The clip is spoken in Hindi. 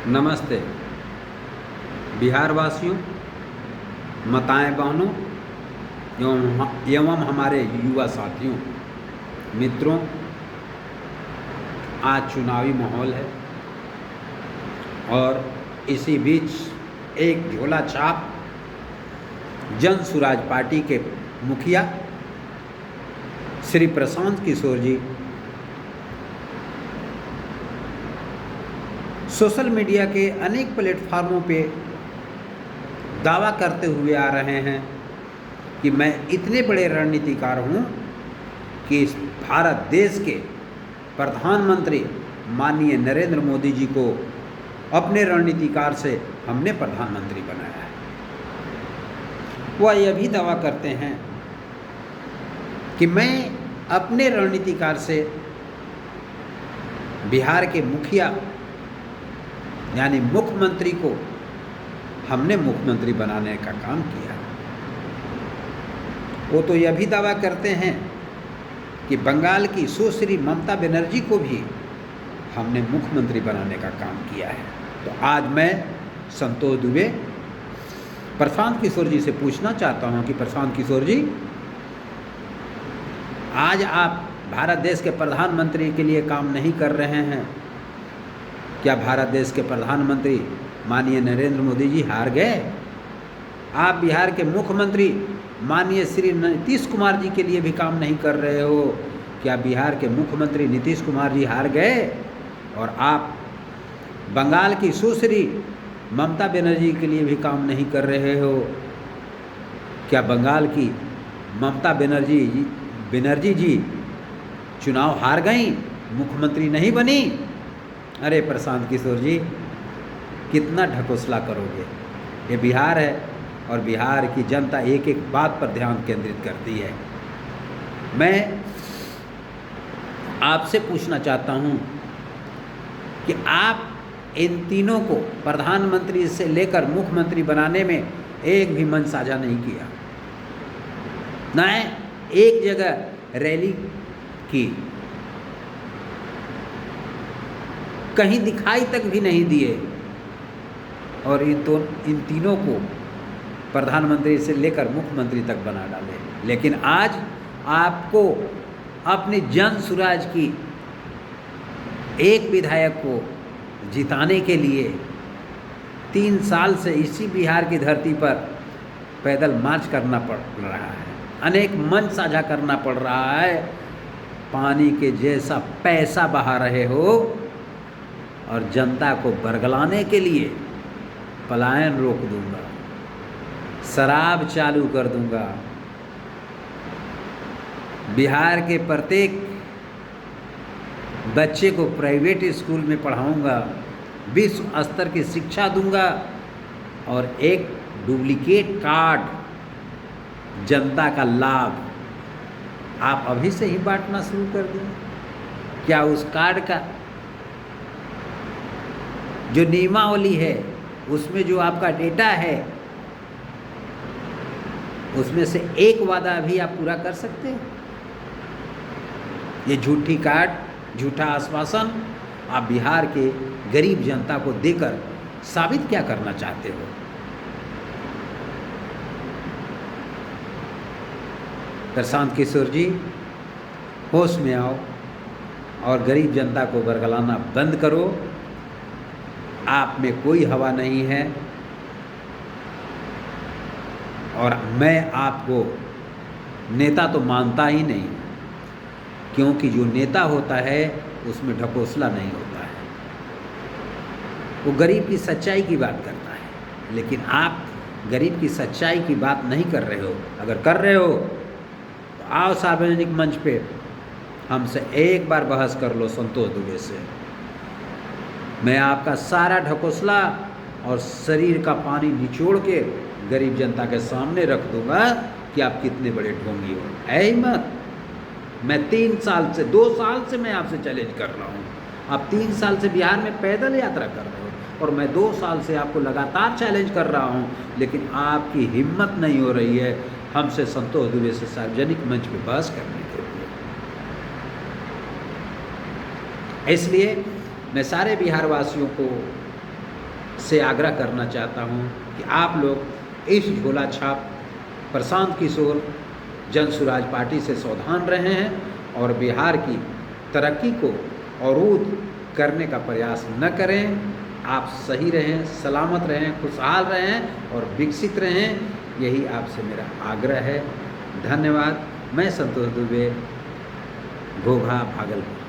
नमस्ते बिहार वासियों, माताएं बहनों एवं हमारे युवा साथियों, मित्रों। आज चुनावी माहौल है और इसी बीच एक झोला छाप जन सुराज पार्टी के मुखिया श्री प्रशांत किशोर जी सोशल मीडिया के अनेक प्लेटफार्मों पे दावा करते हुए आ रहे हैं कि मैं इतने बड़े रणनीतिकार हूँ कि इस भारत देश के प्रधानमंत्री माननीय नरेंद्र मोदी जी को अपने रणनीतिकार से हमने प्रधानमंत्री बनाया है। वह यह भी दावा करते हैं कि मैं अपने रणनीतिकार से बिहार के मुखिया यानी मुख्यमंत्री को हमने मुख्यमंत्री बनाने का काम किया। वो तो यह भी दावा करते हैं कि बंगाल की सुश्री ममता बनर्जी को भी हमने मुख्यमंत्री बनाने का काम किया है। तो आज मैं संतोष दुबे प्रशांत किशोर जी से पूछना चाहता हूं कि प्रशांत किशोर जी, आज आप भारत देश के प्रधानमंत्री के लिए काम नहीं कर रहे हैं। क्या भारत देश के प्रधानमंत्री माननीय नरेंद्र मोदी जी हार गए? आप बिहार के मुख्यमंत्री माननीय श्री नीतीश कुमार जी के लिए भी काम नहीं कर रहे हो। क्या बिहार के मुख्यमंत्री नीतीश कुमार जी हार गए और आप बंगाल की सुश्री ममता बनर्जी के लिए भी काम नहीं कर रहे हो? क्या बंगाल की ममता बनर्जी जी चुनाव हार गई, मुख्यमंत्री नहीं बनी? अरे प्रशांत किशोर जी, कितना ढकोसला करोगे? ये बिहार है और बिहार की जनता एक एक बात पर ध्यान केंद्रित करती है। मैं आपसे पूछना चाहता हूँ कि आप इन तीनों को प्रधानमंत्री से लेकर मुख्यमंत्री बनाने में एक भी मन साझा नहीं किया, न एक जगह रैली की, कहीं दिखाई तक भी नहीं दिए और इन तीनों को प्रधानमंत्री से लेकर मुख्यमंत्री तक बना डाले। लेकिन आज आपको अपने जन सुराज की एक विधायक को जिताने के लिए 3 साल से इसी बिहार की धरती पर पैदल मार्च करना पड़ रहा है, अनेक मंच साझा करना पड़ रहा है। पानी के जैसा पैसा बहा रहे हो और जनता को बरगलाने के लिए पलायन रोक दूंगा, शराब चालू कर दूंगा, बिहार के प्रत्येक बच्चे को प्राइवेट स्कूल में पढ़ाऊंगा, विश्व स्तर की शिक्षा दूंगा और एक डुप्लीकेट कार्ड जनता का लाभ आप अभी से ही बांटना शुरू कर दें। क्या उस कार्ड का जो नियमावली है, उसमें जो आपका डेटा है, उसमें से एक वादा भी आप पूरा कर सकते हैं? ये झूठी कार्ड, झूठा आश्वासन आप बिहार के गरीब जनता को देकर साबित क्या करना चाहते हो? प्रशांत किशोर जी, होश में आओ और गरीब जनता को बरगलाना बंद करो। आप में कोई हवा नहीं है और मैं आपको नेता तो मानता ही नहीं, क्योंकि जो नेता होता है उसमें ढकोसला नहीं होता है, वो गरीब की सच्चाई की बात करता है। लेकिन आप गरीब की सच्चाई की बात नहीं कर रहे हो। अगर कर रहे हो तो आओ सार्वजनिक मंच पे हमसे एक बार बहस कर लो संतोष दुबे से। मैं आपका सारा ढकोसला और शरीर का पानी निचोड़ के गरीब जनता के सामने रख दूंगा कि आप कितने बड़े ढोंगी हो। है हिम्मत? मैं 2 साल से मैं आपसे चैलेंज कर रहा हूँ। आप 3 साल से बिहार में पैदल यात्रा कर रहे हो और मैं 2 साल से आपको लगातार चैलेंज कर रहा हूँ, लेकिन आपकी हिम्मत नहीं हो रही है हमसे संतोष दुबे से सार्वजनिक मंच पर बहस करने के लिए। इसलिए मैं सारे बिहार वासियों को से आग्रह करना चाहता हूँ कि आप लोग इस झोला छाप प्रशांत किशोर जन सुराज पार्टी से सावधान रहे हैं और बिहार की तरक्की को अवरुद्ध करने का प्रयास न करें। आप सही रहें, सलामत रहें, खुशहाल रहें और विकसित रहें, यही आपसे मेरा आग्रह है। धन्यवाद। मैं संतोष दुबे, घोघा, भागलपुर।